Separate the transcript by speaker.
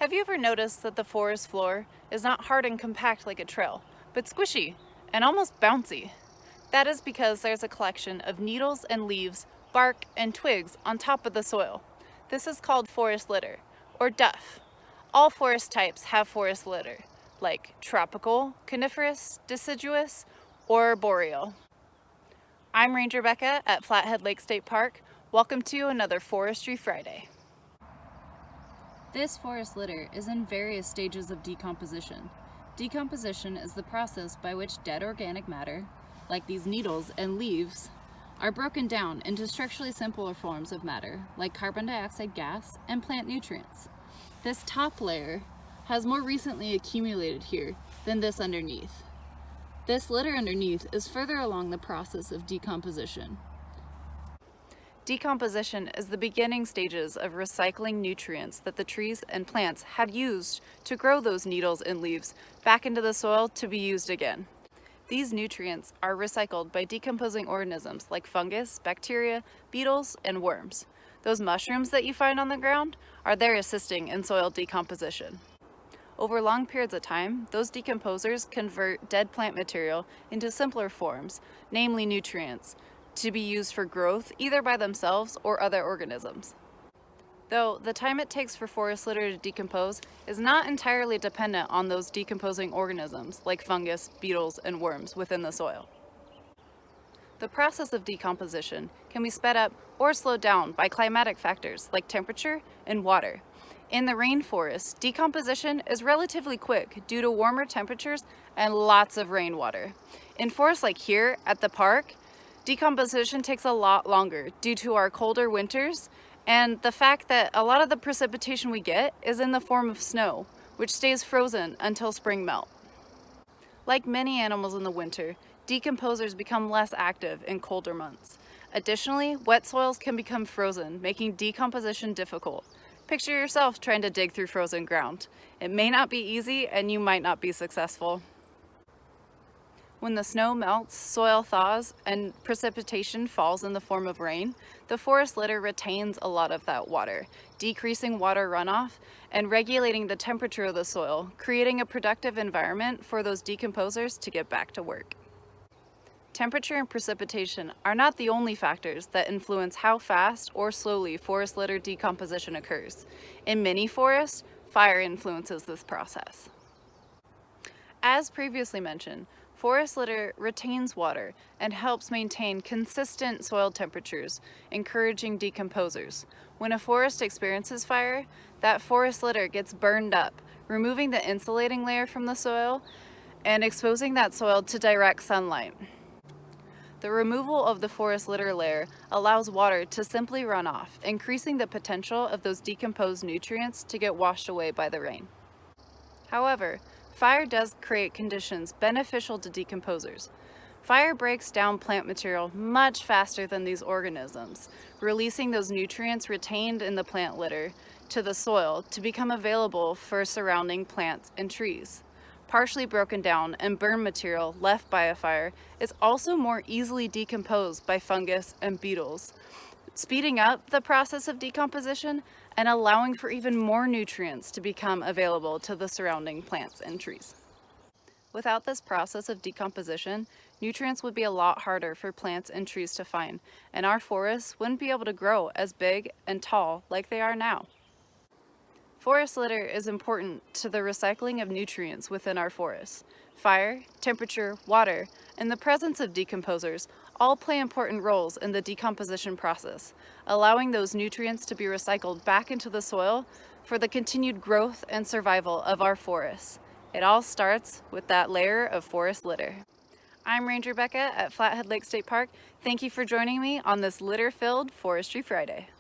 Speaker 1: Have you ever noticed that the forest floor is not hard and compact like a trail, but squishy and almost bouncy? That is because there's a collection of needles and leaves, bark, and twigs on top of the soil. This is called forest litter, or duff. All forest types have forest litter, like tropical, coniferous, deciduous, or boreal. I'm Ranger Bekah at Flathead Lake State Park. Welcome to another Forestry Friday. This forest litter is in various stages of decomposition. Decomposition is the process by which dead organic matter, like these needles and leaves, are broken down into structurally simpler forms of matter, like carbon dioxide gas and plant nutrients. This top layer has more recently accumulated here than this underneath. This litter underneath is further along the process of decomposition. Decomposition is the beginning stages of recycling nutrients that the trees and plants had used to grow those needles and leaves back into the soil to be used again. These nutrients are recycled by decomposing organisms like fungus, bacteria, beetles, and worms. Those mushrooms that you find on the ground are there assisting in soil decomposition. Over long periods of time, those decomposers convert dead plant material into simpler forms, namely nutrients, to be used for growth either by themselves or other organisms. Though the time it takes for forest litter to decompose is not entirely dependent on those decomposing organisms like fungus, beetles, and worms within the soil. The process of decomposition can be sped up or slowed down by climatic factors like temperature and water. In the rainforest, decomposition is relatively quick due to warmer temperatures and lots of rainwater. In forests like here at the park, decomposition takes a lot longer due to our colder winters and the fact that a lot of the precipitation we get is in the form of snow, which stays frozen until spring melt. Like many animals in the winter, decomposers become less active in colder months. Additionally, wet soils can become frozen, making decomposition difficult. Picture yourself trying to dig through frozen ground. It may not be easy and you might not be successful. When the snow melts, soil thaws, and precipitation falls in the form of rain, the forest litter retains a lot of that water, decreasing water runoff and regulating the temperature of the soil, creating a productive environment for those decomposers to get back to work. Temperature and precipitation are not the only factors that influence how fast or slowly forest litter decomposition occurs. In many forests, fire influences this process. As previously mentioned, forest litter retains water and helps maintain consistent soil temperatures, encouraging decomposers. When a forest experiences fire, that forest litter gets burned up, removing the insulating layer from the soil and exposing that soil to direct sunlight. The removal of the forest litter layer allows water to simply run off, increasing the potential of those decomposed nutrients to get washed away by the rain. However, fire does create conditions beneficial to decomposers. Fire breaks down plant material much faster than these organisms, releasing those nutrients retained in the plant litter to the soil to become available for surrounding plants and trees. Partially broken down and burned material left by a fire is also more easily decomposed by fungus and beetles, speeding up the process of decomposition and allowing for even more nutrients to become available to the surrounding plants and trees. Without this process of decomposition, nutrients would be a lot harder for plants and trees to find, and our forests wouldn't be able to grow as big and tall like they are now. Forest litter is important to the recycling of nutrients within our forests. Fire, temperature, water, and the presence of decomposers all play important roles in the decomposition process, allowing those nutrients to be recycled back into the soil for the continued growth and survival of our forests. It all starts with that layer of forest litter. I'm Ranger Bekah at Flathead Lake State Park. Thank you for joining me on this litter-filled Forestry Friday.